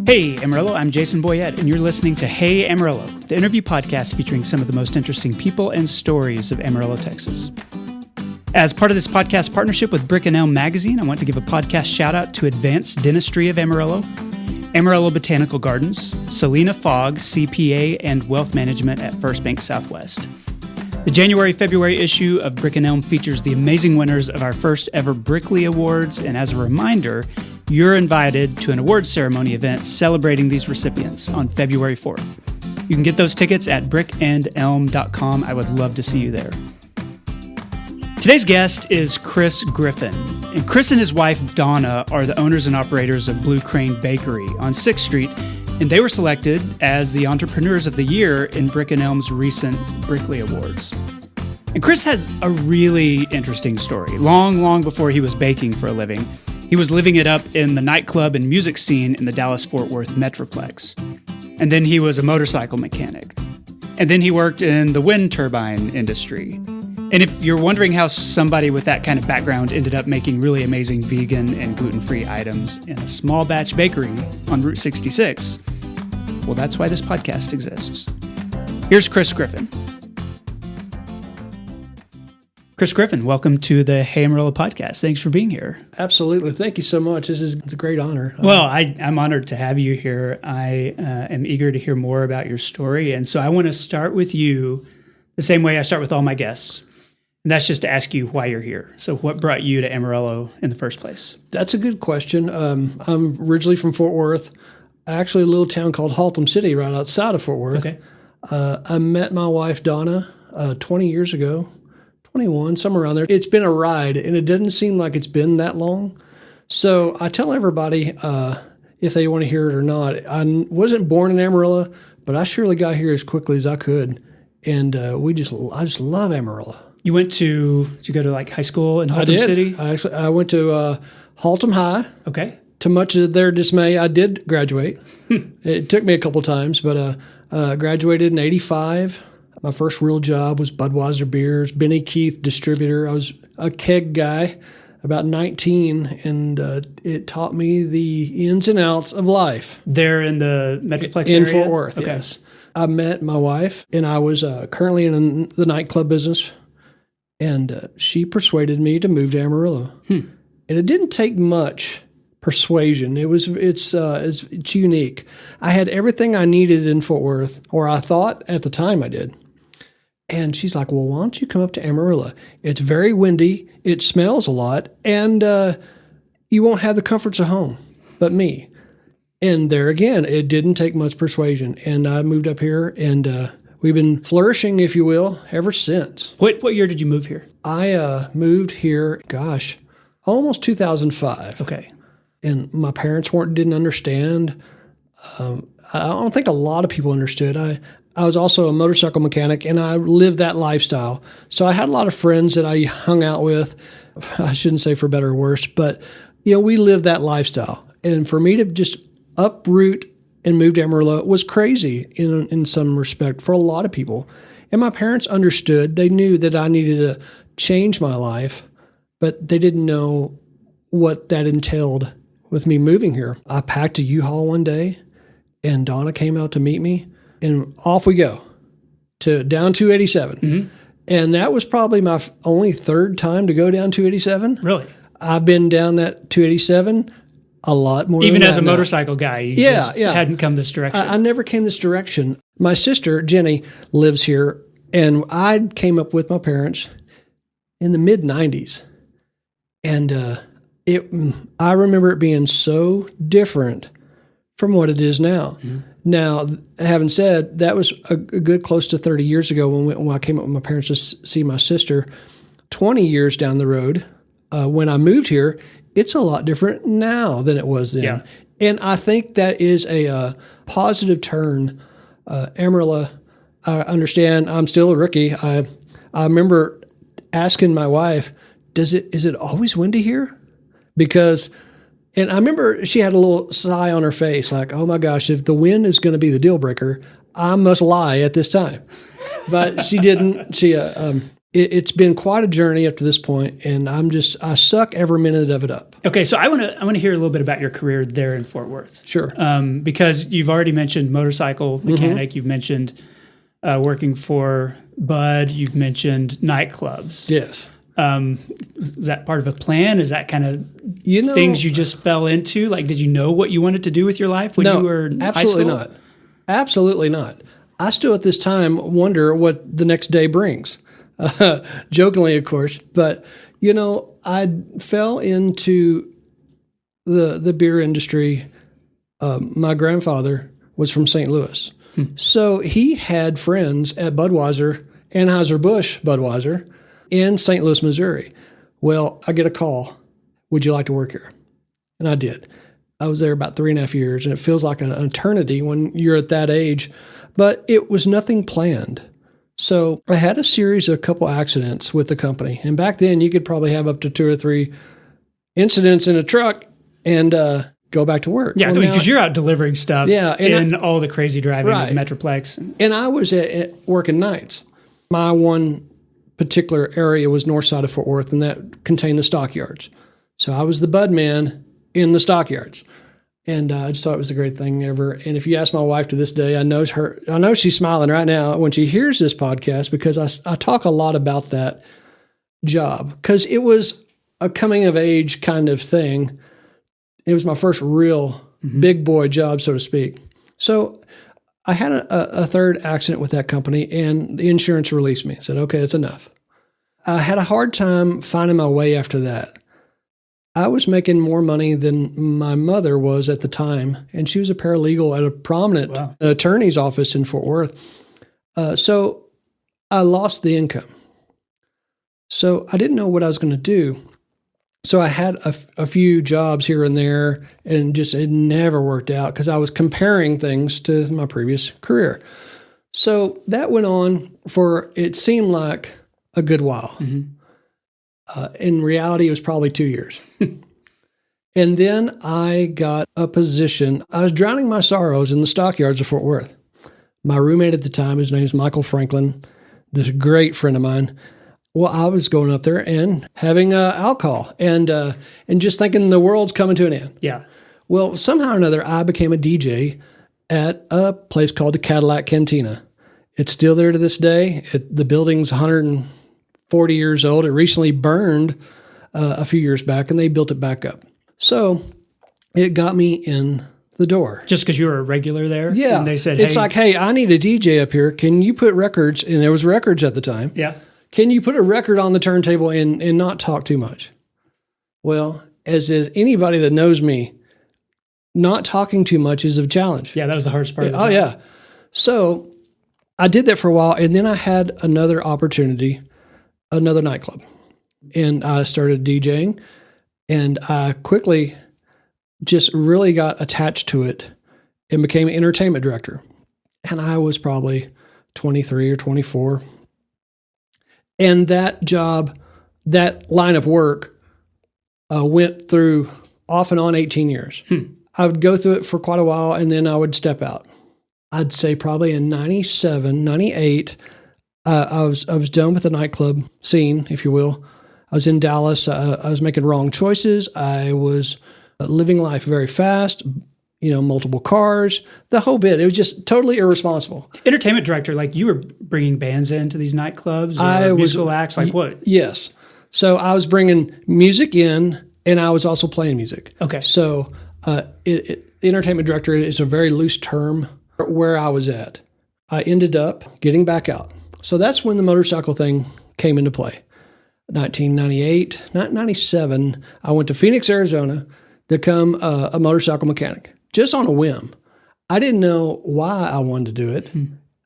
Hey Amarillo, I'm Jason Boyette, and you're listening to Hey Amarillo, the interview podcast featuring some of the most interesting people and stories of Amarillo, Texas. As part of this podcast partnership with Brick & Elm magazine, I want to give a podcast shout out to Advanced Dentistry of Amarillo, Amarillo Botanical Gardens, Selena Fogg, CPA, and Wealth Management at First Bank Southwest. The January-February issue of Brick & Elm features the amazing winners of our first ever Brickley Awards, and as a reminder, you're invited to an awards ceremony event celebrating these recipients on February 4th. You can get those tickets at brickandelm.com. I would love to see you there. Today's guest is Chris Griffin, and Chris and his wife Donna are the owners and operators of Blue Crane Bakery on 6th Street, and they were selected as the Entrepreneurs of the Year in Brick & Elm's recent Brickley Awards. And Chris has a really interesting story. Long before he was baking for a living, he was living it up in the nightclub and music scene in the Dallas-Fort Worth Metroplex. And then he was a motorcycle mechanic. And then he worked in the wind turbine industry. And if you're wondering how somebody with that kind of background ended up making really amazing vegan and gluten-free items in a small batch bakery on Route 66, well, that's why this podcast exists. Here's Chris Griffin. Chris Griffin, welcome to the Hey Amarillo podcast. Thanks for being here. Absolutely. Thank you so much. It's a great honor. Well, I'm honored to have you here. I am eager to hear more about your story. And so I want to start with you the same way I start with all my guests. And that's just to ask you why you're here. So what brought you to Amarillo in the first place? That's a good question. I'm originally from Fort Worth, actually a little town called Haltom City right outside of Fort Worth. Okay. I met my wife, Donna, 20 years ago. 21, somewhere around there. It's been a ride, and it doesn't seem like it's been that long. So I tell everybody, if they want to hear it or not, I wasn't born in Amarillo, but I surely got here as quickly as I could. And I just love Amarillo. Did you go to like high school in Haltom City? I went to Haltom High. Okay. To much of their dismay, I did graduate. It took me a couple times, but graduated in 85. My first real job was Budweiser Beers, Benny Keith distributor. I was a keg guy, about 19, and it taught me the ins and outs of life. There in the Metroplex area? In Fort Worth, okay. Yes. I met my wife, and I was currently in the nightclub business, and she persuaded me to move to Amarillo. And it didn't take much persuasion. It's unique. I had everything I needed in Fort Worth, or I thought at the time I did. And she's like, well, why don't you come up to Amarillo? It's very windy, it smells a lot, and you won't have the comforts of home, but me. And there again, it didn't take much persuasion. And I moved up here, and we've been flourishing, if you will, ever since. What year did you move here? I moved here, almost 2005. Okay. And my parents didn't understand. I don't think a lot of people understood. I was also a motorcycle mechanic, and I lived that lifestyle. So I had a lot of friends that I hung out with. I shouldn't say for better or worse, but we lived that lifestyle. And for me to just uproot and move to Amarillo was crazy in some respect for a lot of people. And my parents understood. They knew that I needed to change my life, but they didn't know what that entailed with me moving here. I packed a U-Haul one day, and Donna came out to meet me. And off we go down 287. Mm-hmm. And that was probably my only third time to go down 287. Really? I've been down that 287 a lot more Even than as a now. motorcycle guy, you just hadn't come this direction. I never came this direction. My sister, Jenny, lives here, and I came up with my parents in the mid-90s. And I remember it being so different from what it is now. Mm-hmm. Now, having said, that was a good close to 30 years ago when I came up with my parents to see my sister. 20 years down the road, when I moved here, it's a lot different now than it was then. Yeah. And I think that is a positive turn. Amarillo, I understand I'm still a rookie. I remember asking my wife, is it always windy here? And I remember she had a little sigh on her face, like, oh my gosh, if the wind is going to be the deal breaker, I must lie at this time. But she didn't. it's been quite a journey up to this point, and I suck every minute of it up. Okay, so I want to hear a little bit about your career there in Fort Worth. Sure. Because you've already mentioned motorcycle mechanic, you've mentioned working for Bud, you've mentioned nightclubs. Yes. Was that part of a plan? Is that kind of things you just fell into? Like, did you know what you wanted to do with your life when you were in high school? Absolutely not. Absolutely not. I still at this time wonder what the next day brings. Jokingly, of course. But, I fell into the beer industry. My grandfather was from St. Louis. So he had friends at Budweiser, Anheuser-Busch Budweiser, in St. Louis, Missouri. Well, I get a call. Would you like to work here? And I did. I was there about 3.5 years, and it feels like an eternity when you're at that age. But it was nothing planned. So I had a couple accidents with the company. And back then, you could probably have up to 2 or 3 incidents in a truck and go back to work. Yeah, because you're out delivering stuff in all the crazy driving of Metroplex. And I was at working nights. My one particular area was north side of Fort Worth, and that contained the stockyards. So I was the bud man in the stockyards. And I just thought it was the great thing ever. And if you ask my wife to this day, I know she's smiling right now when she hears this podcast, because I talk a lot about that job, because it was a coming of age kind of thing. It was my first real big boy job, so to speak. So I had a third accident with that company, and the insurance released me. Said, okay, it's enough. I had a hard time finding my way after that. I was making more money than my mother was at the time, and she was a paralegal at a prominent attorney's office in Fort Worth. So I lost the income. So I didn't know what I was going to do. So I had a few jobs here and there, and it never worked out because I was comparing things to my previous career. So that went on for, it seemed like, a good while. In reality, it was probably 2 years. And then I got a position. I was drowning my sorrows in the stockyards of Fort Worth. My roommate at the time, his name is Michael Franklin, this great friend of mine. Well, I was going up there and having alcohol and just thinking the world's coming to an end. Yeah. Well, somehow or another, I became a DJ at a place called the Cadillac Cantina. It's still there to this day. The building's 140 years old. It recently burned a few years back, and they built it back up. So it got me in the door. Just because you were a regular there? Yeah. And they said, it's like, hey, I need a DJ up here. Can you put records? And there was records at the time. Yeah. Can you put a record on the turntable and not talk too much? Well, as is anybody that knows me, not talking too much is a challenge. Yeah, that was the hardest part of the job. Oh, yeah. So I did that for a while, and then I had another opportunity, another nightclub. And I started DJing, and I quickly just really got attached to it and became an entertainment director. And I was probably 23 or 24. And that job, that line of work, went through off and on 18 years. I would go through it for quite a while, and then I would step out. I'd say probably in 97, 98, I was done with the nightclub scene, if you will. I was in Dallas. I was making wrong choices. I was living life very fast, multiple cars, the whole bit. It was just totally irresponsible. Entertainment director, like you were bringing bands into these nightclubs or musical acts, like what? Yes. So I was bringing music in, and I was also playing music. Okay. So entertainment director is a very loose term. Where I was at, I ended up getting back out. So that's when the motorcycle thing came into play. 1998, not 97, I went to Phoenix, Arizona to become a motorcycle mechanic, just on a whim. I didn't know why I wanted to do it.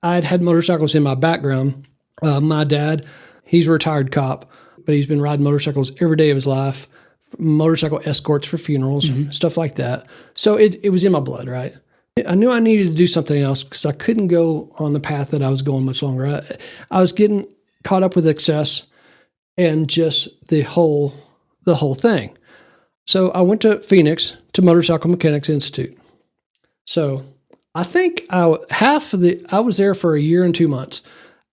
I'd had motorcycles in my background. My dad, he's a retired cop, but he's been riding motorcycles every day of his life, motorcycle escorts for funerals, stuff like that. So it was in my blood, right? I knew I needed to do something else because I couldn't go on the path that I was going much longer. I was getting caught up with excess and just the whole thing. So I went to Phoenix to Motorcycle Mechanics Institute. So I think I was there for a year and 2 months.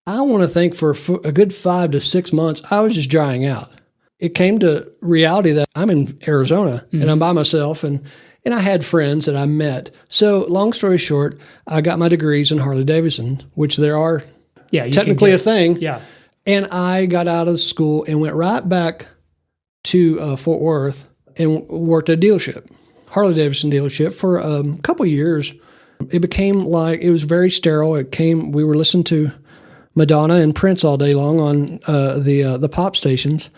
I want to think for a good 5 to 6 months, I was just drying out. It came to reality that I'm in Arizona and I'm by myself, and I had friends that I met. So long story short, I got my degrees in Harley Davidson, which there are technically a thing. Yeah. And I got out of school and went right back to Fort Worth and worked at a dealership, Harley Davidson dealership, for a couple of years. It became like, it was very sterile. We were listening to Madonna and Prince all day long on the pop stations.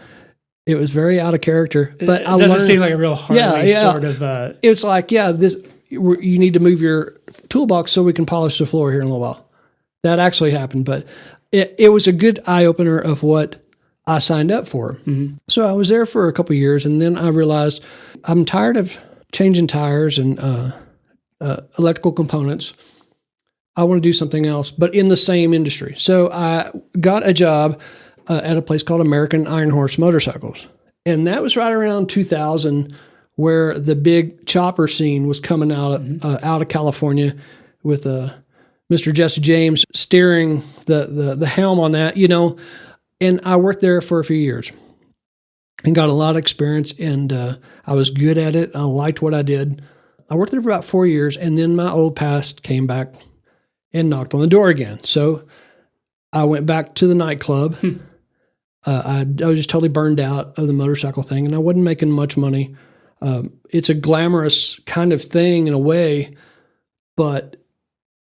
It was very out of character, but it doesn't seem like a real Harley sort of. It's like, this you need to move your toolbox so we can polish the floor here in a little while. That actually happened, but it was a good eye opener of what I signed up for. Mm-hmm. So I was there for a couple of years, and then I realized I'm tired of changing tires and electrical components. I want to do something else, but in the same industry. So I got a job at a place called American Iron Horse Motorcycles. And that was right around 2000, where the big chopper scene was coming out of California, with Mr. Jesse James steering the helm on that, And I worked there for a few years and got a lot of experience, and I was good at it. I liked what I did. I worked there for about 4 years, and then my old past came back and knocked on the door again. So I went back to the nightclub. I was just totally burned out of the motorcycle thing, and I wasn't making much money. It's a glamorous kind of thing in a way, but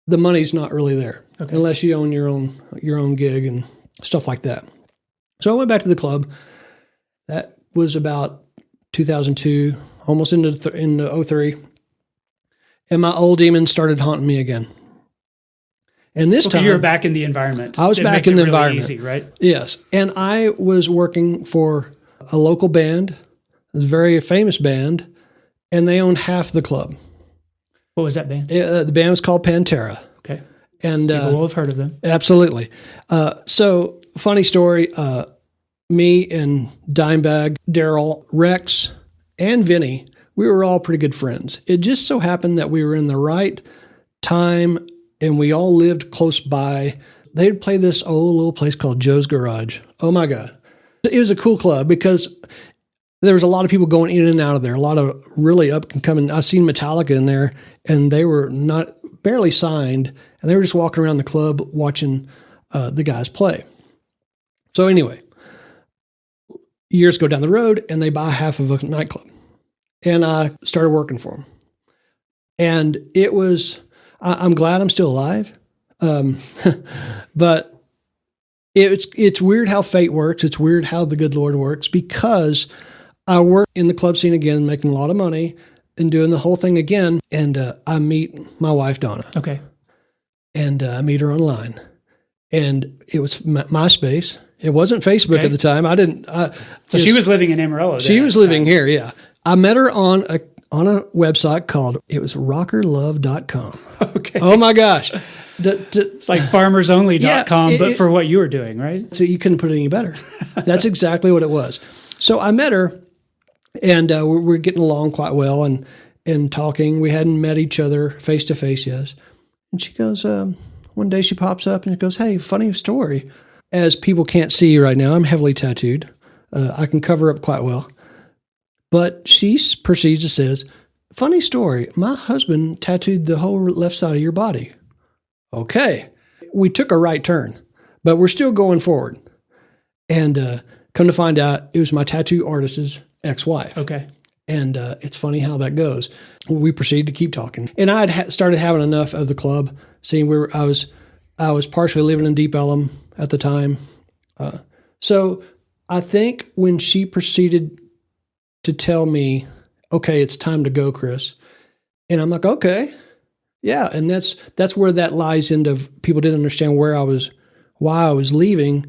the money's not really there unless you own your own gig and stuff like that. So I went back to the club. That was about 2002, almost into 03, and my old demons started haunting me again. And this time, you were back in the environment. I was back in the environment. Easy, right? Yes. And I was working for a local band, a very famous band, and they owned half the club. What was that band? The band was called Pantera. Okay. And people will have heard of them. Absolutely. So, funny story, me and Dimebag, Daryl, Rex, and Vinny, we were all pretty good friends. It just so happened that we were in the right time, and we all lived close by. They'd play this old little place called Joe's Garage. Oh my God. It was a cool club because there was a lot of people going in and out of there, a lot of really up and coming. I seen Metallica in there, and they were barely signed, and they were just walking around the club watching the guys play. So anyway, years go down the road, and they buy half of a nightclub, and I started working for them. And it was, I'm glad I'm still alive. But it's weird how fate works. It's weird how the good Lord works, because I work in the club scene again, making a lot of money and doing the whole thing again. And I meet my wife, Donna. Okay. And I meet her online. And it was MySpace. It wasn't Facebook at the time. I didn't. So she was living in Amarillo. She was living here, yeah. I met her on a website called, it was rockerlove.com. Okay. Oh my gosh. It's like farmersonly.com, but for what you were doing, right? So you couldn't put it any better. That's exactly what it was. So I met her, and we're getting along quite well and talking. We hadn't met each other face to face yet. And she goes, one day she pops up and she goes, "Hey, funny story." As people can't see right now, I'm heavily tattooed. I can cover up quite well. But she proceeds to says, "Funny story, my husband tattooed the whole left side of your body." Okay. We took a right turn, but we're still going forward. And come to find out, it was my tattoo artist's ex-wife. Okay. And it's funny how that goes. We proceeded to keep talking. And I had started having enough of the club, seeing I was partially living in Deep Ellum at the time. So I think when she proceeded to tell me, "Okay, it's time to go, Chris," and I'm like, "Okay, yeah." And that's where that lies into, people didn't understand why I was leaving.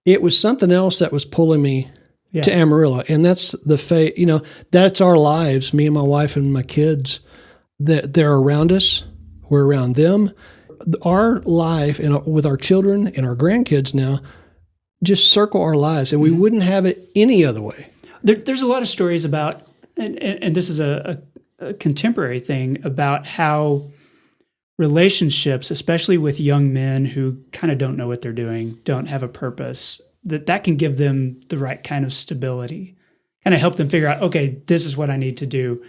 It was something else that was pulling me to Amarillo, and that's the fate. That's our lives. Me and my wife and my kids. That they're around us. We're around them. Our life and with our children and our grandkids now just circle our lives, and we wouldn't have it any other way. There's a lot of stories about, and this is a contemporary thing, about how relationships, especially with young men who kind of don't know what they're doing, don't have a purpose, that can give them the right kind of stability, kind of help them figure out, okay, this is what I need to do.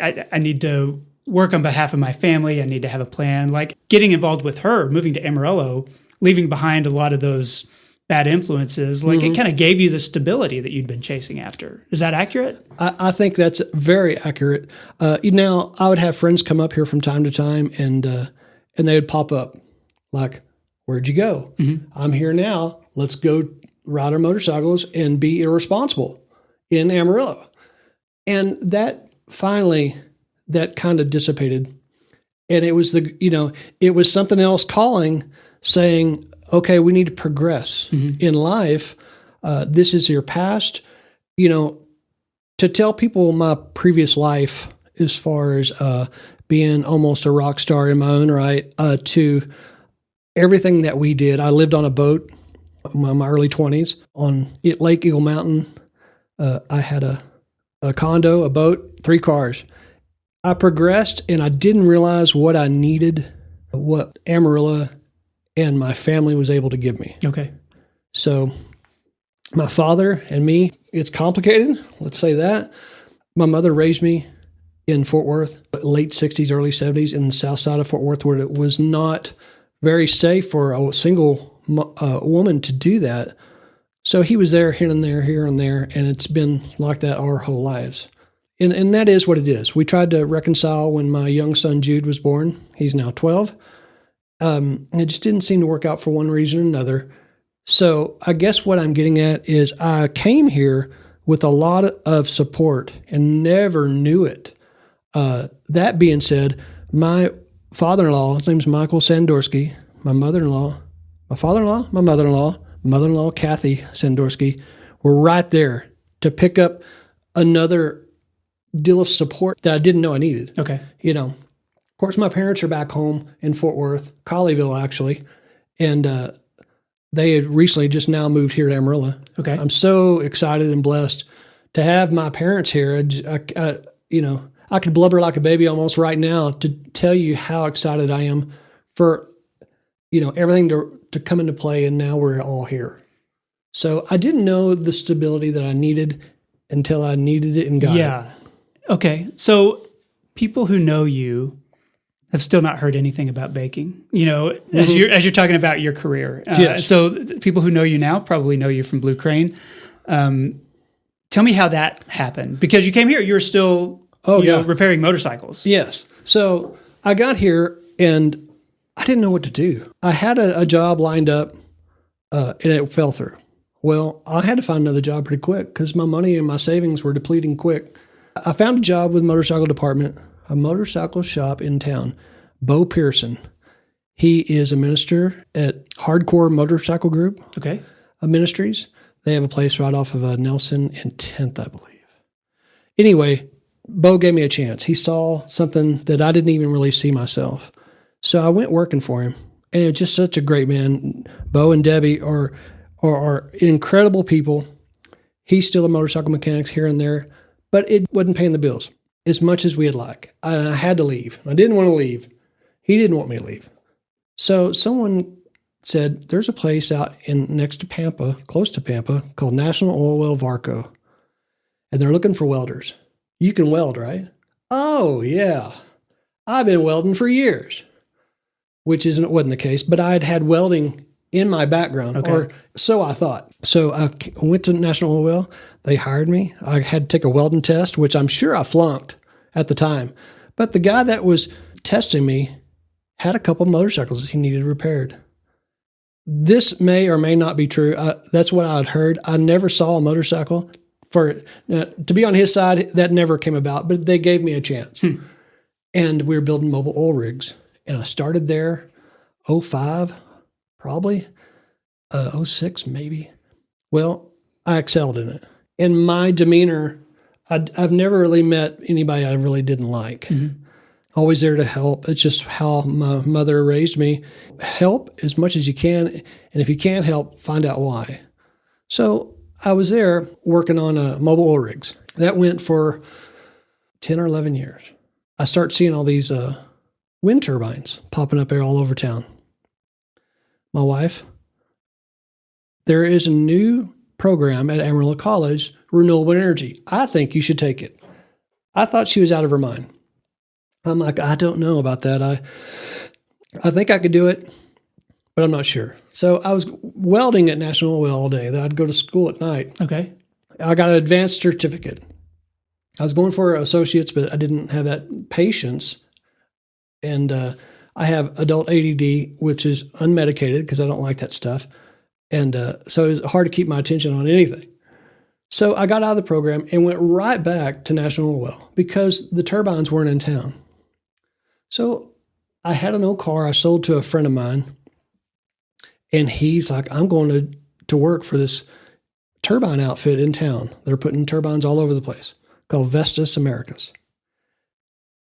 I need to work on behalf of my family. I need to have a plan. Like getting involved with her, moving to Amarillo, leaving behind a lot of those bad influences, like it kind of gave you the stability that you'd been chasing after. Is that accurate? I think that's very accurate. Now, I would have friends come up here from time to time, and they would pop up like, "Where'd you go? I'm here now. Let's go ride our motorcycles and be irresponsible in Amarillo." And that finally, that kind of dissipated. And it was it was something else calling, saying, okay, we need to progress in life. This is your past. To tell people my previous life, as far as being almost a rock star in my own right, to everything that we did. I lived on a boat in my early 20s on Lake Eagle Mountain. I had a condo, a boat, 3 cars. I progressed, and I didn't realize what I needed, what Amarillo and my family was able to give me. Okay. So my father and me, it's complicated. Let's say that. My mother raised me in Fort Worth, late 60s, early 70s, in the south side of Fort Worth, where it was not very safe for a single woman to do that. So he was there here and there, and it's been like that our whole lives. And that is what it is. We tried to reconcile when my young son Jude was born. He's now 12. It just didn't seem to work out for one reason or another. So I guess what I'm getting at is I came here with a lot of support and never knew it. That being said, my father-in-law, his name's Michael Sandorsky, my mother-in-law, my mother-in-law, Kathy Sandorsky, were right there to pick up another deal of support that I didn't know I needed. Okay. Of course, my parents are back home in Fort Worth, Colleyville, actually, and they had recently just now moved here to Amarillo. Okay. I'm so excited and blessed to have my parents here. I could blubber like a baby almost right now to tell you how excited I am for, everything to come into play, and now we're all here. So I didn't know the stability that I needed until I needed it and got it. Yeah. Okay. So people who know you have still not heard anything about baking, as you're talking about your career. Yes. So people who know you now probably know you from Blue Crane. Tell me how that happened, because you came here, you were still repairing motorcycles. Yes. So I got here and I didn't know what to do. I had a job lined up and it fell through. Well, I had to find another job pretty quick because my money and my savings were depleting quick. I found a job with motorcycle department, a motorcycle shop in town, Bo Pearson. He is a minister at Hardcore Motorcycle Group Ministries. They have a place right off of Nelson and 10th, I believe. Anyway, Bo gave me a chance. He saw something that I didn't even really see myself. So I went working for him. And it's just such a great man. Bo and Debbie are incredible people. He's still a motorcycle mechanic here and there, but it wasn't paying the bills as much as we'd like. I had to leave. I didn't want to leave. He didn't want me to leave. So someone said, there's a place out next to Pampa, close to Pampa, called National Oil Well Varco. And they're looking for welders. You can weld, right? Oh, yeah. I've been welding for years, which wasn't the case, but I'd had welding in my background, or so I thought. So I went to National Oil Well. They hired me. I had to take a welding test, which I'm sure I flunked at the time. But the guy that was testing me had a couple motorcycles he needed repaired. This may or may not be true. That's what I had heard. I never saw a motorcycle. To be on his side, that never came about, but they gave me a chance. And we were building mobile oil rigs. And I started there 05, probably, 06 maybe. Well, I excelled in it. And my demeanor, I've never really met anybody I really didn't like. Mm-hmm. Always there to help. It's just how my mother raised me. Help as much as you can, and if you can't help, find out why. So I was there working on mobile oil rigs. That went for 10 or 11 years. I start seeing all these wind turbines popping up there all over town. My wife, there is a new program at Amarillo College, renewable energy. I think you should take it. I thought she was out of her mind. I'm like, I don't know about that. I think I could do it, but I'm not sure. So I was welding at National Oil all day. Then I'd go to school at night. Okay. I got an advanced certificate. I was going for associates, but I didn't have that patience. And I have adult ADD, which is unmedicated because I don't like that stuff. And so it was hard to keep my attention on anything. So I got out of the program and went right back to National Oil because the turbines weren't in town. So I had an old car I sold to a friend of mine. And he's like, I'm going to work for this turbine outfit in town. They're putting turbines all over the place called Vestas Americas.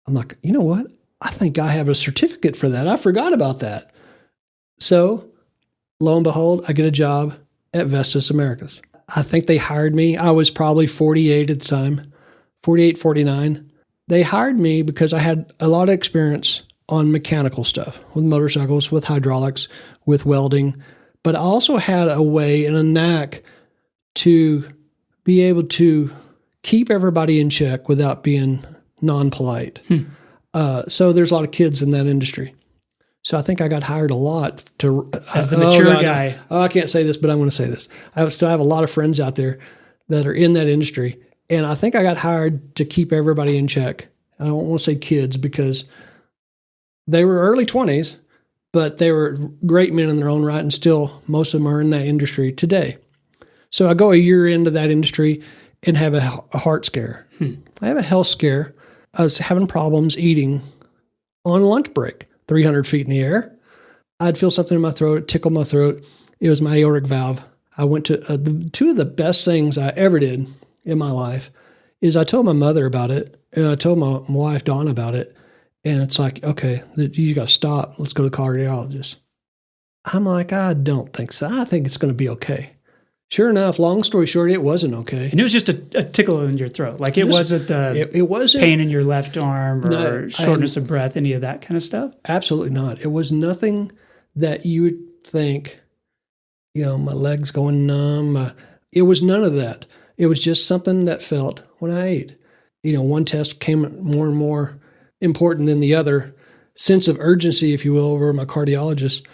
I'm like, you know what? I think I have a certificate for that. I forgot about that. So lo and behold, I get a job at Vestas Americas. I think they hired me. I was probably 48 at the time, 48, 49. They hired me because I had a lot of experience on mechanical stuff, with motorcycles, with hydraulics, with welding. But I also had a way and a knack to be able to keep everybody in check without being non-polite. So there's a lot of kids in that industry. So I think I got hired a lot to as the mature guy. I can't say this, but I'm going to say this. I still have a lot of friends out there that are in that industry, and I think I got hired to keep everybody in check. I don't want to say kids because they were early 20s, but they were great men in their own right, and still most of them are in that industry today. So I go a year into that industry and have a heart scare. I have a health scare. I was having problems eating on lunch break, 300 feet in the air. I'd feel something in my throat, tickle my throat. It was my aortic valve. I went to two of the best things I ever did in my life is I told my mother about it, and I told my wife, Dawn, about it. And it's like, okay, you got to stop. Let's go to the cardiologist. I'm like, I don't think so. I think it's going to be okay. Sure enough, long story short, it wasn't okay. And it was just a tickle in your throat. Like it wasn't it wasn't pain in your left arm or shortness of breath, any of that kind of stuff? Absolutely not. It was nothing that you would think, my leg's going numb. It was none of that. It was just something that felt when I ate. One test became more and more important than the other, sense of urgency, if you will, over my cardiologist.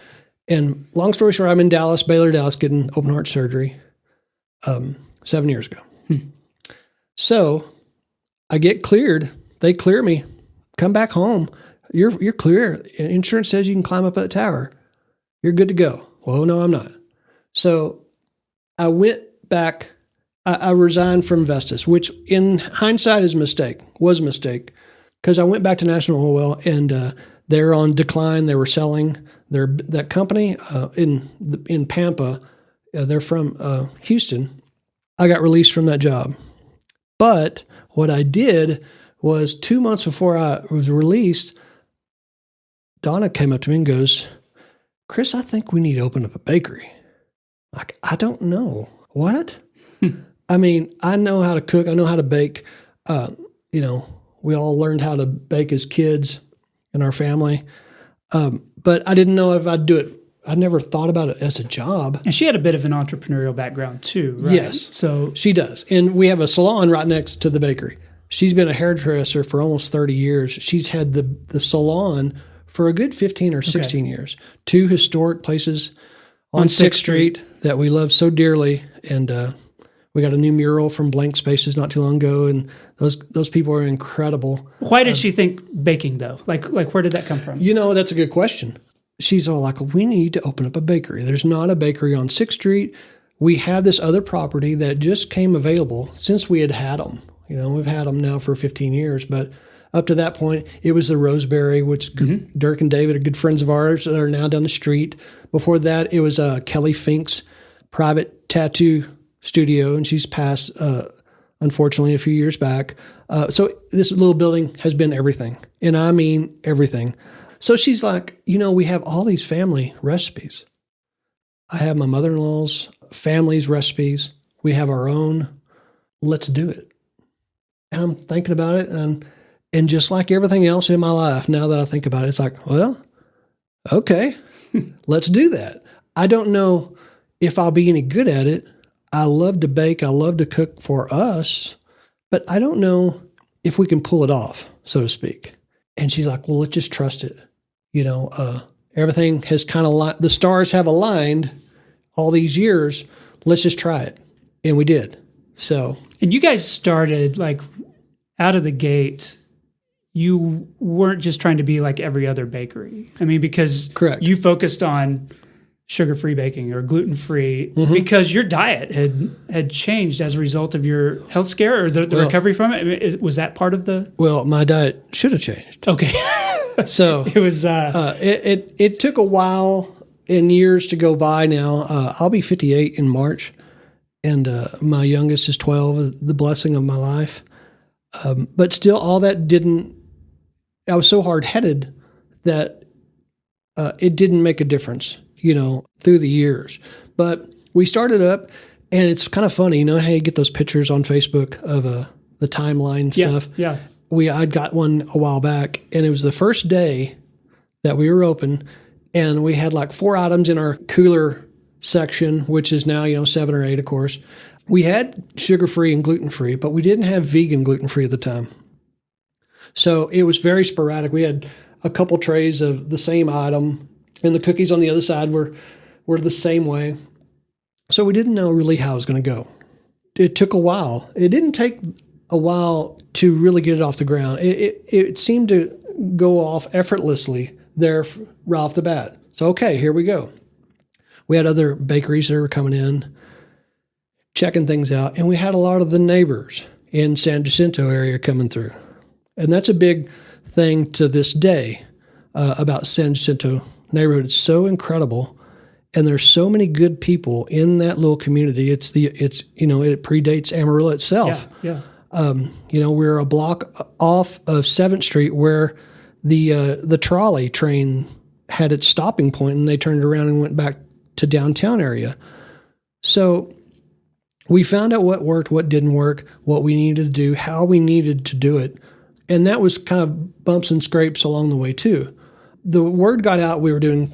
And long story short, I'm in Dallas, Baylor, Dallas, getting open heart surgery 7 years ago. So I get cleared. They clear me. Come back home. You're clear. Insurance says you can climb up that tower. You're good to go. Well, no, I'm not. So I went back. I resigned from Vestas, which in hindsight was a mistake, because I went back to National Oil and they're on decline. They were selling that company in Pampa. They're from Houston. I got released from that job. But what I did was 2 months before I was released, Donna came up to me and goes, Chris, I think we need to open up a bakery. Like, I don't know. What? I mean, I know how to cook. I know how to bake. We all learned how to bake as kids in our family. But I didn't know if I'd do it. I never thought about it as a job. And she had a bit of an entrepreneurial background too, right? Yes. So she does. And we have a salon right next to the bakery. She's been a hairdresser for almost 30 years. She's had the salon for a good 15 or 16 years. 2 historic places on 6th Street that we love so dearly. And we got a new mural from Blank Spaces not too long ago, and those people are incredible. Why did she think baking, though? Like where did that come from? That's a good question. She's all like, we need to open up a bakery. There's not a bakery on 6th Street. We have this other property that just came available since we had them. We've had them now for 15 years, but up to that point, it was the Roseberry, which Dirk and David are good friends of ours that are now down the street. Before that, it was Kelly Fink's private tattoo studio, and she's passed, unfortunately, a few years back. So this little building has been everything, and I mean everything. So she's like, we have all these family recipes. I have my mother-in-law's family's recipes. We have our own. Let's do it. And I'm thinking about it, and And just like everything else in my life, now that I think about it, it's like, well, okay, let's do that. I don't know if I'll be any good at it. I love to bake. I love to cook for us, but I don't know if we can pull it off, so to speak. And she's like, well, let's just trust it. Everything has kind of the stars have aligned all these years. Let's just try it. And we did. So. And you guys started like out of the gate. You weren't just trying to be like every other bakery. I mean, because correct. You focused on sugar-free baking or gluten-free because your diet had changed as a result of your health scare or the recovery from it. I mean, was that part of the? Well, my diet should have changed. Okay. So it was. It took a while and years to go by. Now I'll be 58 in March, and my youngest is 12. The blessing of my life, but still, all that didn't. I was so hard-headed that it didn't make a difference, through the years. But we started up, and it's kind of funny, how you get those pictures on Facebook of the timeline stuff. Yeah. I'd got one a while back, and it was the first day that we were open, and we had like 4 items in our cooler section, which is now, 7 or 8, of course. We had sugar-free and gluten-free, but we didn't have vegan gluten-free at the time. So it was very sporadic. We had a couple trays of the same item, and the cookies on the other side were the same way. So we didn't know really how it was going to go. It took a while. It didn't take a while to really get it off the ground. It seemed to go off effortlessly there right off the bat. So, okay, here we go. We had other bakeries that were coming in, checking things out, and we had a lot of the neighbors in San Jacinto area coming through. And that's a big thing to this day about San Jacinto neighborhood. It's so incredible, and there's so many good people in that little community. It predates Amarillo itself. Yeah. We're a block off of 7th Street where the trolley train had its stopping point, and they turned around and went back to downtown area. So we found out what worked, what didn't work, what we needed to do, how we needed to do it. And that was kind of bumps and scrapes along the way, too. The word got out we were doing,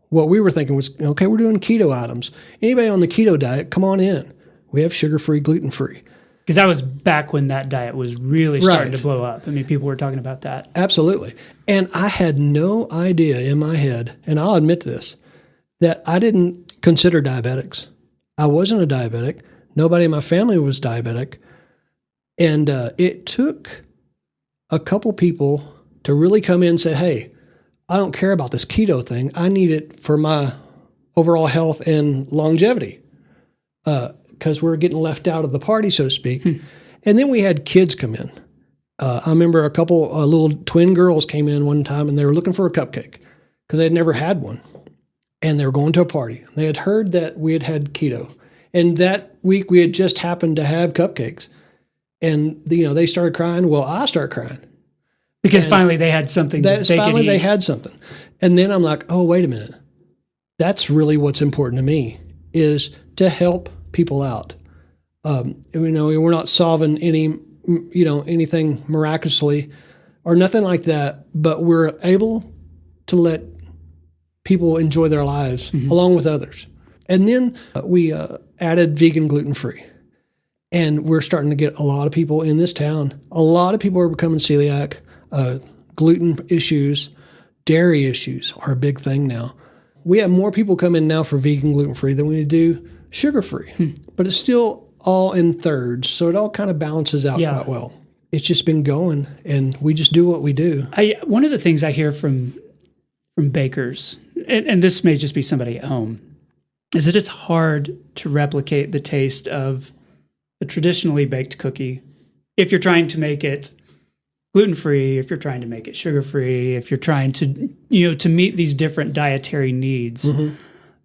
what we were thinking was, okay, we're doing keto items. Anybody on the keto diet, come on in. We have sugar-free, gluten-free. Because that was back when that diet was really starting to blow up. I mean, people were talking about that. Absolutely. And I had no idea in my head, and I'll admit this, that I didn't consider diabetics. I wasn't a diabetic. Nobody in my family was diabetic. And it took a couple people to really come in and say, hey, I don't care about this keto thing. I need it for my overall health and longevity because we're getting left out of the party, so to speak. And then we had kids come in. I remember a couple little twin girls came in one time, and they were looking for a cupcake because they had never had one. And they were going to a party. They had heard that we had keto. And that week we had just happened to have cupcakes. And, they started crying. Well, I started crying. Because finally they had something that they could eat. They had something. And then I'm like, oh, wait a minute. That's really what's important to me, is to help people out. We're not solving anything miraculously or nothing like that, but we're able to let people enjoy their lives along with others. And then we added vegan gluten-free. And we're starting to get a lot of people in this town. A lot of people are becoming celiac. Gluten issues, dairy issues are a big thing now. We have more people come in now for vegan gluten-free than we do sugar-free. But it's still all in thirds, so it all kind of balances out quite well. It's just been going, and we just do what we do. One of the things I hear from bakers, and this may just be somebody at home, is that it's hard to replicate the taste of a traditionally baked cookie if you're trying to make it gluten-free, if you're trying to make it sugar-free, if you're trying to, to meet these different dietary needs,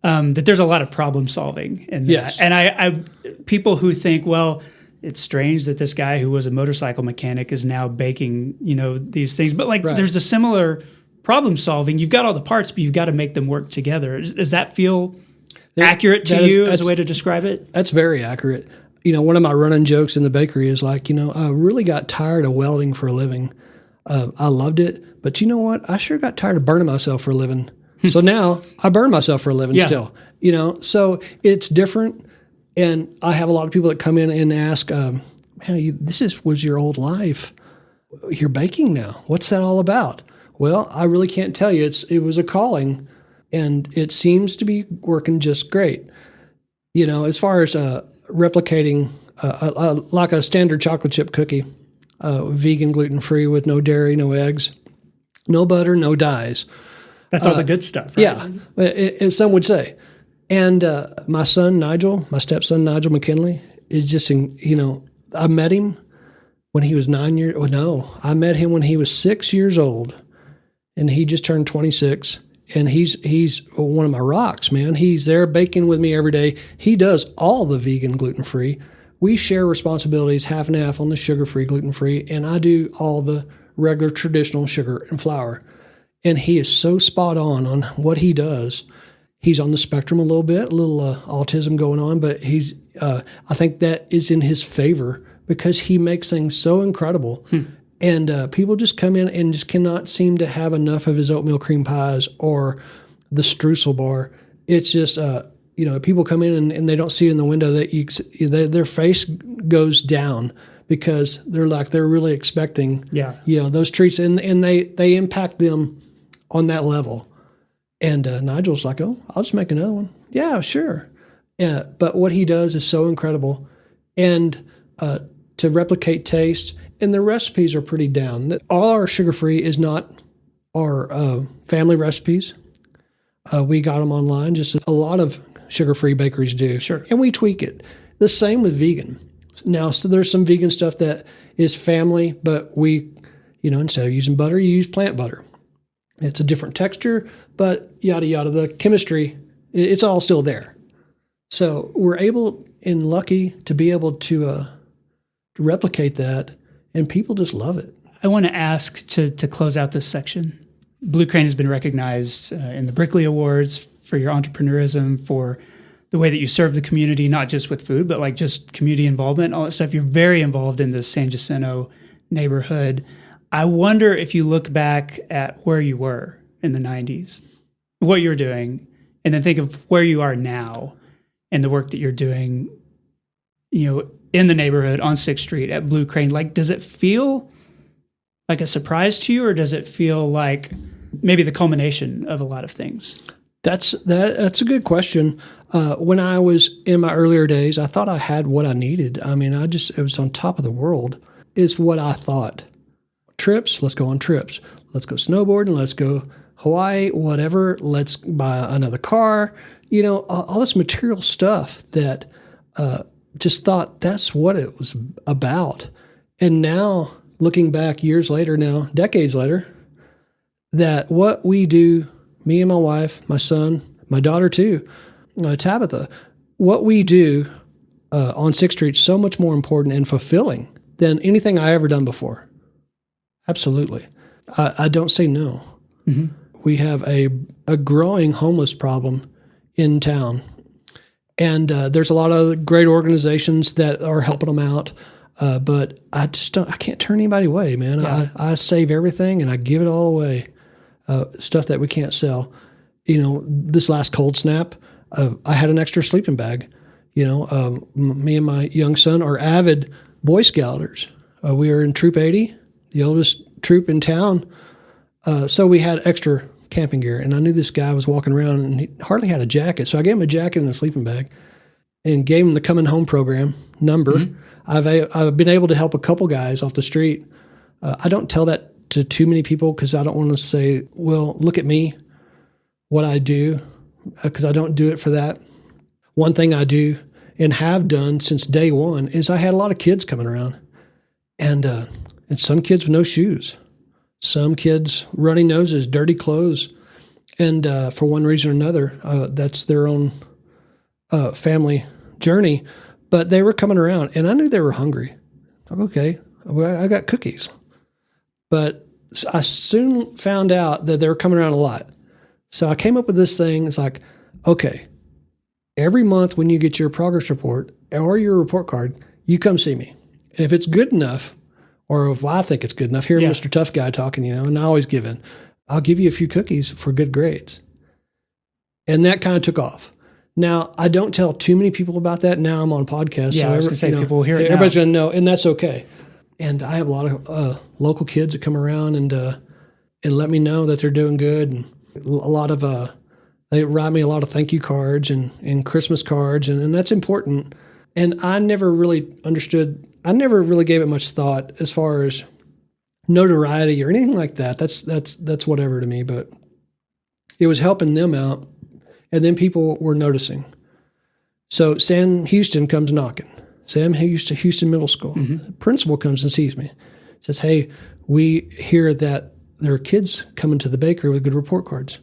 that there's a lot of problem solving in that. Yes. And I people who think, well, it's strange that this guy who was a motorcycle mechanic is now baking, these things. But there's a similar problem solving. You've got all the parts, but you've got to make them work together. Does that feel accurate to you as a way to describe it? That's very accurate. one of my running jokes in the bakery is like, I really got tired of welding for a living. I loved it, but you know what? I sure got tired of burning myself for a living. So now I burn myself for a living still, so it's different. And I have a lot of people that come in and ask, man, was your old life. You're baking now. What's that all about? Well, I really can't tell you. It was a calling, and it seems to be working just great. As far as replicating like a standard chocolate chip cookie, vegan, gluten-free with no dairy, no eggs, no butter, no dyes. That's all the good stuff, right? Yeah, as some would say. And my stepson Nigel McKinley is just, I met him when he was 9 years. Oh no, I met him when he was 6 years old, and he just turned 26. And he's one of my rocks, man. He's there baking with me every day. He does all the vegan, gluten-free. We share responsibilities half and half on the sugar-free, gluten-free, and I do all the regular traditional sugar and flour. And he is so spot on what he does. He's on the spectrum a little bit, a little autism going on, but I think that is in his favor because he makes things so incredible. And people just come in and just cannot seem to have enough of his oatmeal cream pies or the streusel bar. It's just, people come in and they don't see it in the window. Their face goes down because they're really expecting, those treats, and they impact them on that level. And Nigel's like, oh, I'll just make another one. Yeah, sure. Yeah, but what he does is so incredible. And to replicate taste, and the recipes are pretty down. All our sugar-free is not our family recipes. We got them online, just a lot of sugar-free bakeries do. Sure. And we tweak it. The same with vegan. Now, so there's some vegan stuff that is family, but we, instead of using butter, you use plant butter. It's a different texture, but yada, yada. The chemistry, it's all still there. So we're able and lucky to be able to replicate that, and people just love it. I want to ask to close out this section. Blue Crane has been recognized in the Brickley Awards for your entrepreneurism, for the way that you serve the community, not just with food, but like just community involvement, all that stuff. You're very involved in the San Jacinto neighborhood. I wonder if you look back at where you were in the 90s, what you're doing, and then think of where you are now and the work that you're doing, in the neighborhood on 6th Street at Blue Crane. Like, does it feel like a surprise to you, or does it feel like maybe the culmination of a lot of things? That's a good question. When I was in my earlier days, I thought I had what I needed. I mean, it was on top of the world, is what I thought. Trips, let's go on trips. Let's go snowboarding. Let's go Hawaii, whatever. Let's buy another car. All this material stuff that just thought that's what it was about. And now, looking back years later now, decades later, that what we do, me and my wife, my son, my daughter too, Tabitha, what we do on 6th Street is so much more important and fulfilling than anything I ever done before. Absolutely. I don't say no. Mm-hmm. We have a growing homeless problem in town. And there's a lot of great organizations that are helping them out. But I can't turn anybody away, man. Yeah. I save everything and I give it all away. Stuff that we can't sell. This last cold snap, I had an extra sleeping bag. Me and my young son are avid Boy Scouters. We are in Troop 80, the oldest troop in town. So we had extra camping gear, and I knew this guy was walking around and he hardly had a jacket. So I gave him a jacket and a sleeping bag and gave him the Coming Home program number. Mm-hmm. I've been able to help a couple guys off the street. I don't tell that to too many people because I don't want to say, well, look at me, what I do, because I don't do it for that. One thing I do and have done since day one is I had a lot of kids coming around, and some kids with no shoes, some kids runny noses, dirty clothes, and for one reason or another, that's their own family journey. But they were coming around, and I knew they were hungry. Like, okay, well, I got cookies. But I soon found out that they were coming around a lot. So I came up with this thing. It's like, okay, every month when you get your progress report, or your report card, you come see me. And if it's good enough, or if I think it's good enough, here, Mr. Tough Guy talking, and I always give in, I'll give you a few cookies for good grades. And that kind of took off. Now, I don't tell too many people about that. Now I'm on podcasts. Yeah, I was going to say, people will hear it everybody's going to know, and that's okay. And I have a lot of local kids that come around and let me know that they're doing good. And a lot of they write me a lot of thank you cards and Christmas cards, and that's important. And I never really understood. I never really gave it much thought as far as notoriety or anything like that. That's whatever to me. But it was helping them out, and then people were noticing. So Sam Houston comes knocking. Sam Houston Middle School. Mm-hmm. The principal comes and sees me. Says, "Hey, we hear that there are kids coming to the bakery with good report cards.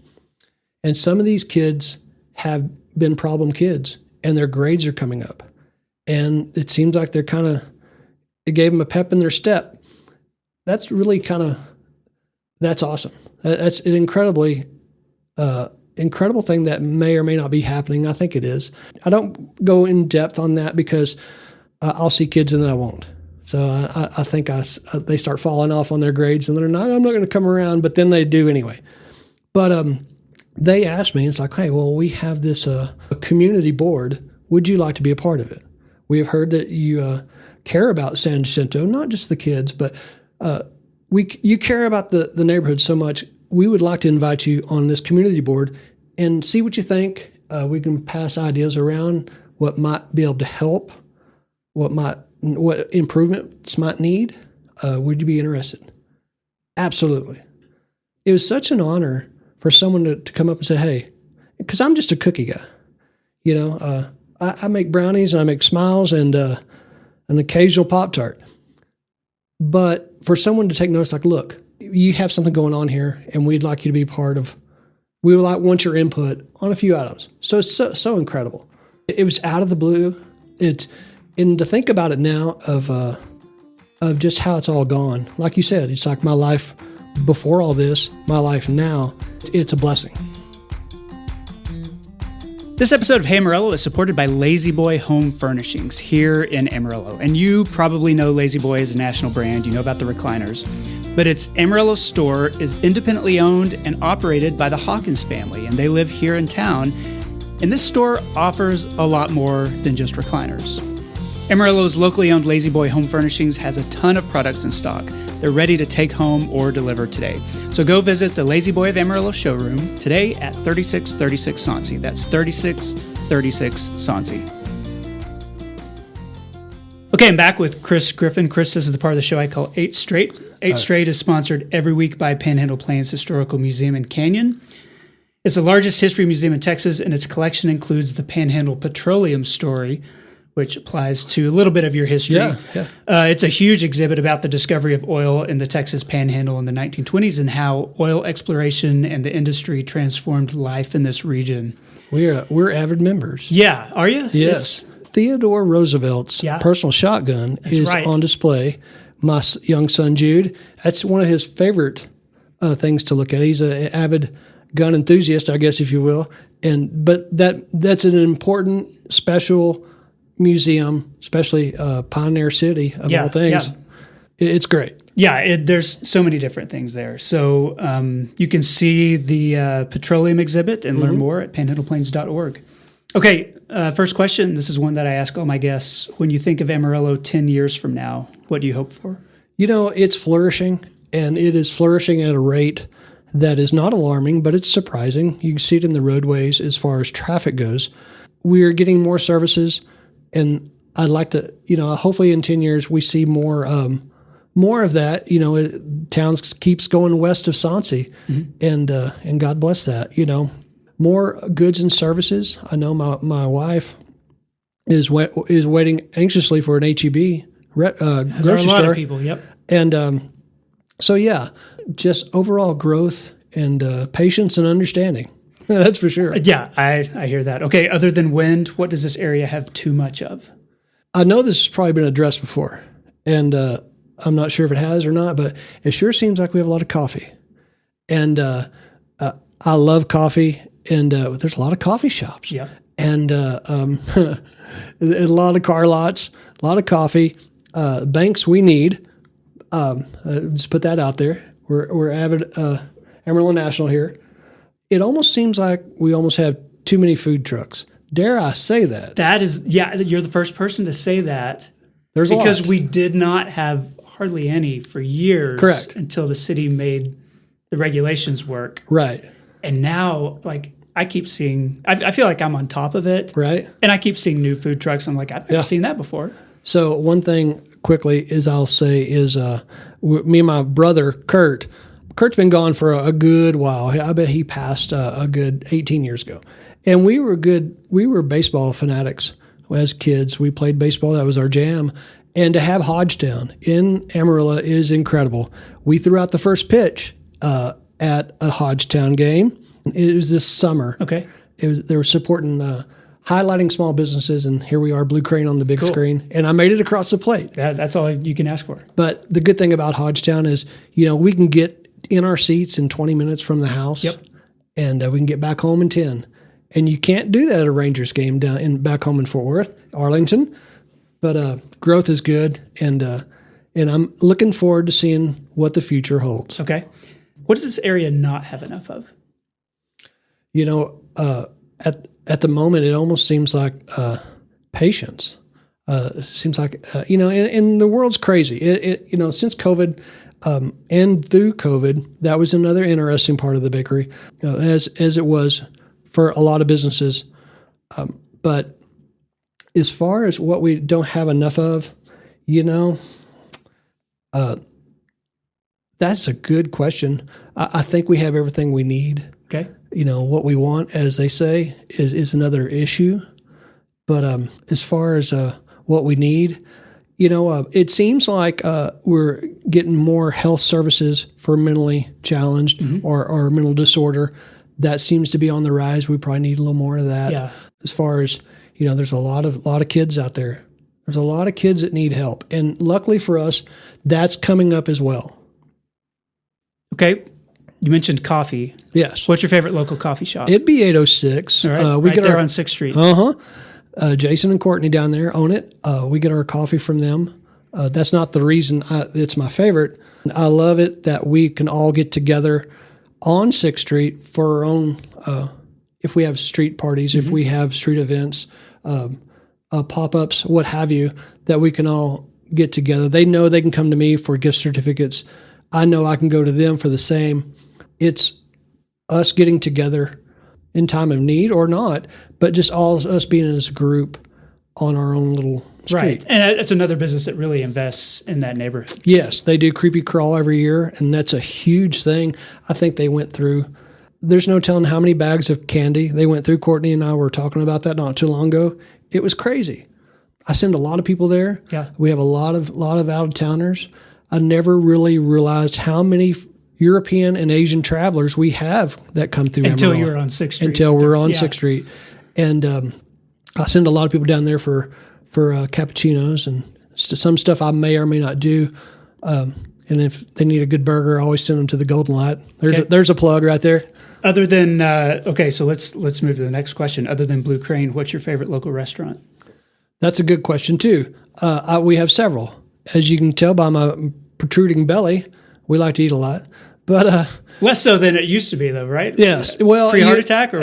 And some of these kids have been problem kids, and their grades are coming up. And it seems like they're it gave them a pep in their step." That's really that's awesome. That's an incredible thing that may or may not be happening. I think it is. I don't go in depth on that because I'll see kids and then I won't. So I think they start falling off on their grades and I'm not going to come around, but then they do anyway. But they asked me, it's like, "Hey, well, we have this a community board. Would you like to be a part of it? We have heard that you care about San Jacinto, not just the kids, but you care about the neighborhood so much. We would like to invite you on this community board and see what you think. We can pass ideas around what might be able to help, what improvements might need. Would you be interested?" Absolutely. It was such an honor for someone to come up and say, "Hey," because I'm just a cookie guy. I make brownies and I make smiles and an occasional Pop-Tart. But for someone to take notice, like, "Look, you have something going on here and we'd like you to be part of, we would want your input on a few items." So it's so incredible. It was out of the blue. And to think about it now of just how it's all gone, like you said, it's like my life before all this, my life now, it's a blessing. This episode of Hey Amarillo is supported by Lazy Boy Home Furnishings here in Amarillo. And you probably know Lazy Boy is a national brand. You know about the recliners. But its Amarillo store is independently owned and operated by the Hawkins family, and they live here in town. And this store offers a lot more than just recliners. Amarillo's locally owned Lazy Boy Home Furnishings has a ton of products in stock. They're ready to take home or deliver today. So go visit the Lazy Boy of Amarillo showroom today at 3636 Soncy. That's 3636 Soncy. Okay, I'm back with Chris Griffin. Chris, this is the part of the show I call 8 Straight. 8 Straight is sponsored every week by Panhandle Plains Historical Museum and Canyon. It's the largest history museum in Texas, and its collection includes the Panhandle Petroleum Story, which applies to a little bit of your history. Yeah. It's a huge exhibit about the discovery of oil in the Texas Panhandle in the 1920s and how oil exploration and the industry transformed life in this region. We're avid members. Yeah, are you? Yes. Theodore Roosevelt's personal shotgun is on display. My young son Jude, that's one of his favorite things to look at. He's an avid gun enthusiast, I guess, if you will. But that's an important, special museum, especially Pioneer City of all things. Yeah. It's great. Yeah, there's so many different things there. So you can see the petroleum exhibit and learn more at panhandleplains.org. Okay, first question. This is one that I ask all my guests. When you think of Amarillo 10 years from now, what do you hope for? It's flourishing, and it is flourishing at a rate that is not alarming, but it's surprising. You can see it in the roadways as far as traffic goes. We're getting more services. And I'd like to, hopefully in 10 years we see more of that. Towns keeps going west of Soncy, and God bless that. More goods and services. I know my wife is waiting anxiously for an HEB grocery store. A lot of people. Yep. And just overall growth and patience and understanding. That's for sure. Yeah, I hear that. Okay, other than wind, what does this area have too much of? I know this has probably been addressed before, and I'm not sure if it has or not, but it sure seems like we have a lot of coffee. And I love coffee, and there's a lot of coffee shops. Yeah. and a lot of car lots, a lot of coffee, banks we need. Just put that out there. We're avid Amarillo National here. It almost seems like we almost have too many food trucks. Dare I say that? That is, yeah, you're the first person to say that. There's a lot. Because we did not have hardly any for years. Correct. Until the city made the regulations work. Right. And now, like, I keep seeing, I feel like I'm on top of it. Right. And I keep seeing new food trucks. I'm like, I've never seen that before. So one thing quickly is I'll say is me and my brother, Kurt's been gone for a good while. I bet he passed a good 18 years ago. And we were baseball fanatics as kids. We played baseball. That was our jam. And to have Hodgetown in Amarillo is incredible. We threw out the first pitch at a Hodgetown game. It was this summer. Okay. They were supporting, highlighting small businesses, and here we are, Blue Crane on the big screen. And I made it across the plate. Yeah, that's all you can ask for. But the good thing about Hodgetown is, we can get in our seats in 20 minutes from the house. Yep. And we can get back home in 10. And you can't do that at a Rangers game back home in Fort Worth, Arlington. But growth is good, and I'm looking forward to seeing what the future holds. Okay. What does this area not have enough of? At the moment, it almost seems like patience. It seems like and the world's crazy. Since COVID and through COVID, that was another interesting part of the bakery, as it was for a lot of businesses. But as far as what we don't have enough of, that's a good question. I think we have everything we need. Okay. What we want, as they say, is another issue. But as far as what we need, it seems like we're getting more health services for mentally challenged or mental disorder. That seems to be on the rise. We probably need a little more of that. Yeah. As far as, there's a lot of kids out there. There's a lot of kids that need help. And luckily for us, that's coming up as well. Okay. You mentioned coffee. Yes. What's your favorite local coffee shop? It'd be 806. All right. We right get there on 6th Street. Jason and Courtney down there own it. We get our coffee from them. That's not the reason it's my favorite. I love it that we can all get together on 6th Street for our own, if we have street parties, if we have street events, pop-ups, what have you, that we can all get together. They know they can come to me for gift certificates. I know I can go to them for the same. It's us getting together in time of need or not, but just all us being as a group on our own little street. Right. And it's another business that really invests in that neighborhood. Yes, they do Creepy Crawl every year, and that's a huge thing. I think they went through, there's no telling how many bags of candy they went through. Courtney and I were talking about that not too long ago. It was crazy. I send a lot of people there. Yeah. We have a lot of out-of-towners. I never really realized how many European and Asian travelers we have that come through until Amarillo. you were on 6th Street. Until we're on 6th Street. And I send a lot of people down there for cappuccinos and some stuff I may or may not do. And if they need a good burger, I always send them to the Golden Light. There's a plug right there. Other than so let's move to the next question. Other than Blue Crane, what's your favorite local restaurant? That's a good question too. We have several, as you can tell by my protruding belly. We like to eat a lot, but less so than it used to be, though, right? Yes. Well, pre-heart attack, or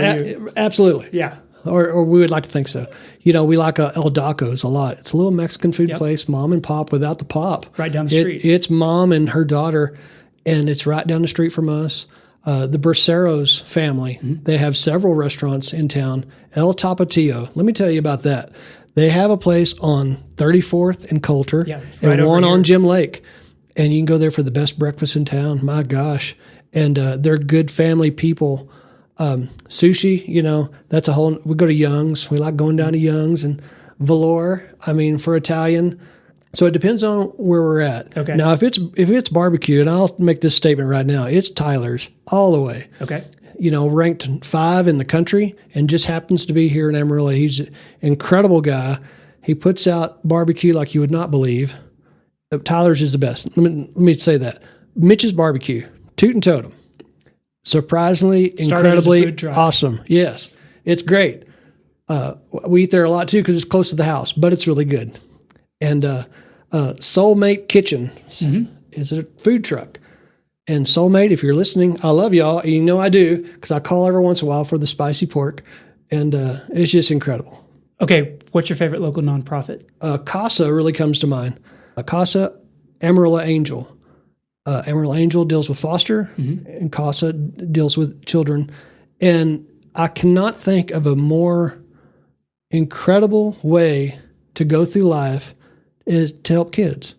absolutely, yeah, or we would like to think so. We like El Daco's a lot. It's a little Mexican food place, mom and pop without the pop. Right down the street. It's mom and her daughter, and it's right down the street from us. The Berceros family, they have several restaurants in town. El Tapatio, let me tell you about that. They have a place on 34th and Coulter, and one on Jim Lake. And you can go there for the best breakfast in town. My gosh. And they're good family people. Sushi, that's a whole, we go to Young's. We like going down to Young's and Valor. For Italian. So it depends on where we're at. Okay. Now, if it's barbecue, and I'll make this statement right now, it's Tyler's all the way. Okay. Ranked 5 in the country and just happens to be here in Amarillo. He's an incredible guy. He puts out barbecue like you would not believe. Tyler's is the best. Let me say that. Mitch's Barbecue, toot and totem. Surprisingly, incredibly awesome. Yes, it's great. We eat there a lot too because it's close to the house, but it's really good. And Soulmate Kitchen is a food truck. And Soulmate, if you're listening, I love y'all. You know I do, because I call every once in a while for the spicy pork. And it's just incredible. Okay, what's your favorite local nonprofit? CASA really comes to mind. CASA, Amarillo Angel. Amarillo Angel deals with foster, and CASA deals with children. And I cannot think of a more incredible way to go through life is to help kids.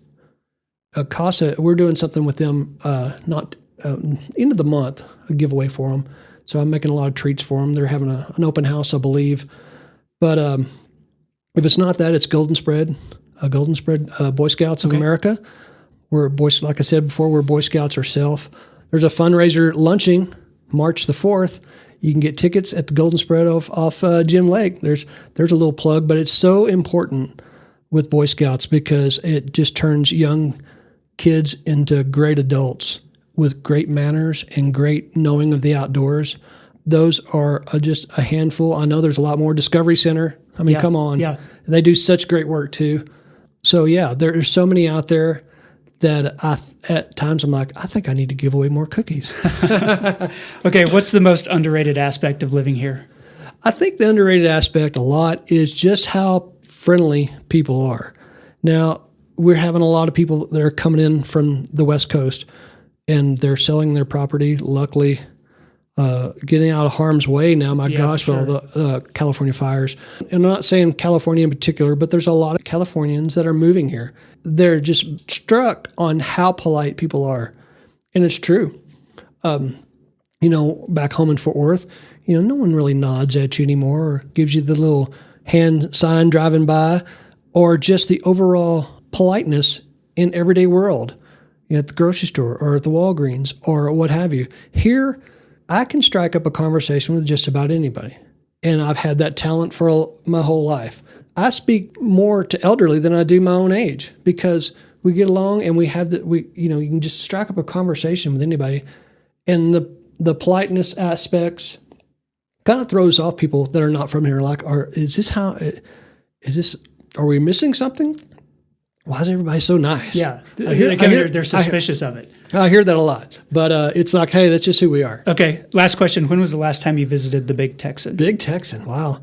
CASA, we're doing something with them, not end of the month, a giveaway for them. So I'm making a lot of treats for them. They're having an open house, I believe. But if it's not that, it's Golden Spread, Boy Scouts of America. Like I said before, we're Boy Scouts ourselves. There's a fundraiser lunching March the 4th. You can get tickets at the Golden Spread off Jim Lake. There's a little plug, but it's so important with Boy Scouts because it just turns young kids into great adults with great manners and great knowing of the outdoors. Those are just a handful. I know there's a lot more. Discovery Center. I mean, come on. Yeah. They do such great work too. So yeah, there's so many out there that at times I'm like, I think I need to give away more cookies. Okay, what's the most underrated aspect of living here? I think the underrated aspect a lot is just how friendly people are. Now, we're having a lot of people that are coming in from the West Coast, and they're selling their property, luckily, getting out of harm's way now. My gosh, with all the California fires. And I'm not saying California in particular, but there's a lot of Californians that are moving here. They're just struck on how polite people are. And it's true. Back home in Fort Worth, no one really nods at you anymore or gives you the little hand sign driving by, or just the overall politeness in everyday world, at the grocery store or at the Walgreens or what have you. Here, I can strike up a conversation with just about anybody. And I've had that talent for my whole life. I speak more to elderly than I do my own age because we get along and we have you can just strike up a conversation with anybody. And the politeness aspects kind of throws off people that are not from here. Like, are we missing something? Why is everybody so nice? Yeah, they're suspicious of it. I hear that a lot, but it's like, hey, that's just who we are. Okay, last question. When was the last time you visited the Big Texan? Big Texan, wow.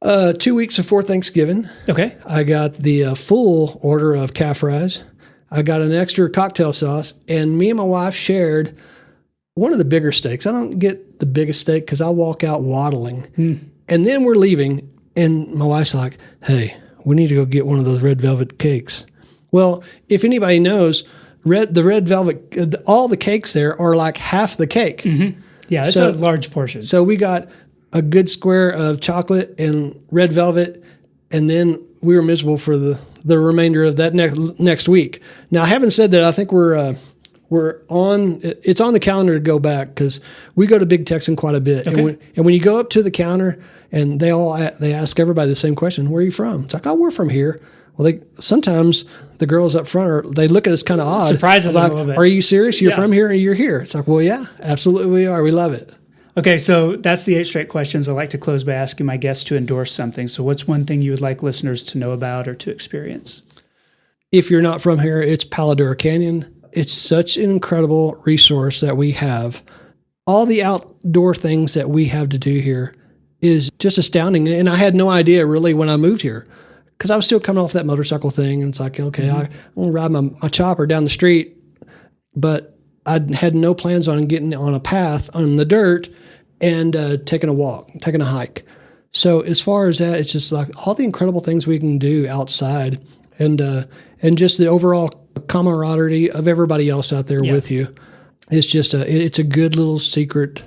2 weeks before Thanksgiving. Okay. I got the full order of calf fries. I got an extra cocktail sauce, and me and my wife shared one of the bigger steaks. I don't get the biggest steak because I walk out waddling. And then we're leaving, and my wife's like, hey, we need to go get one of those red velvet cakes. Well, if anybody knows, the red velvet, all the cakes there are like half the cake. Mm-hmm. Yeah, it's a large portion. So we got a good square of chocolate and red velvet, and then we were miserable for the remainder of that next week. Now, having said that, I think it's on the calendar to go back because we go to Big Texan quite a bit. Okay. And when you go up to the counter and they ask everybody the same question, where are you from? It's like, oh, we're from here. Well, sometimes the girls up front they look at us kind of odd. Surprises like, them a little bit. Are you serious? You're from here and you're here. It's like, well, yeah, absolutely we are. We love it. Okay, so that's the 8 straight questions. I like to close by asking my guests to endorse something. So what's one thing you would like listeners to know about or to experience? If you're not from here, it's Paladura Canyon. It's such an incredible resource that we have. All the outdoor things that we have to do here is just astounding. And I had no idea really when I moved here because I was still coming off that motorcycle thing. And it's like, okay, I'm going to ride my chopper down the street. But I had no plans on getting on a path on the dirt and taking a walk, taking a hike. So as far as that, it's just like all the incredible things we can do outside and just the overall camaraderie of everybody else out there with you. It's just it's a good little secret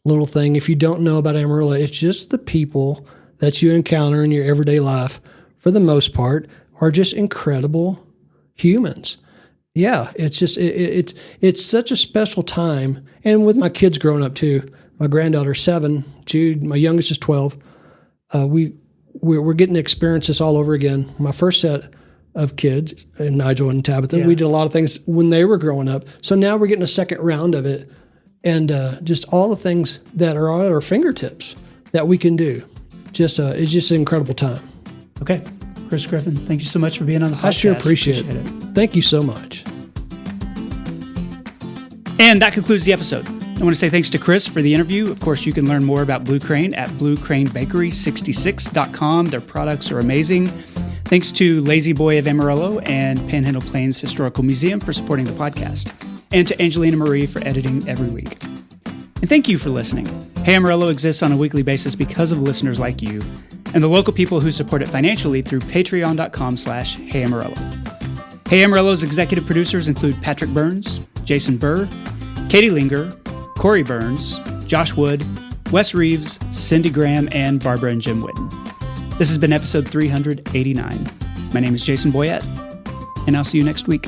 little thing. If you don't know about Amarillo, it's just the people that you encounter in your everyday life, for the most part, are just incredible humans. Yeah, it's just it's such a special time. And with my kids growing up too, my granddaughter's 7, Jude, my youngest is 12. We're getting to experience this all over again. My first set of kids, and Nigel and Tabitha, we did a lot of things when they were growing up. So now we're getting a second round of it, and just all the things that are at our fingertips that we can do. it's just an incredible time. Okay. Chris Griffin, thank you so much for being on the podcast. I sure appreciate it. Thank you so much. And that concludes the episode. I want to say thanks to Chris for the interview. Of course, you can learn more about Blue Crane at bluecranebakery66.com. Their products are amazing. Thanks to Lazy Boy of Amarillo and Panhandle Plains Historical Museum for supporting the podcast, and to Angelina Marie for editing every week. And thank you for listening. Hey Amarillo exists on a weekly basis because of listeners like you and the local people who support it financially through patreon.com/HeyAmarillo. Hey Amarillo's executive producers include Patrick Burns, Jason Burr, Katie Linger, Corey Burns, Josh Wood, Wes Reeves, Cindy Graham, and Barbara and Jim Whitten. This has been episode 389. My name is Jason Boyette, and I'll see you next week.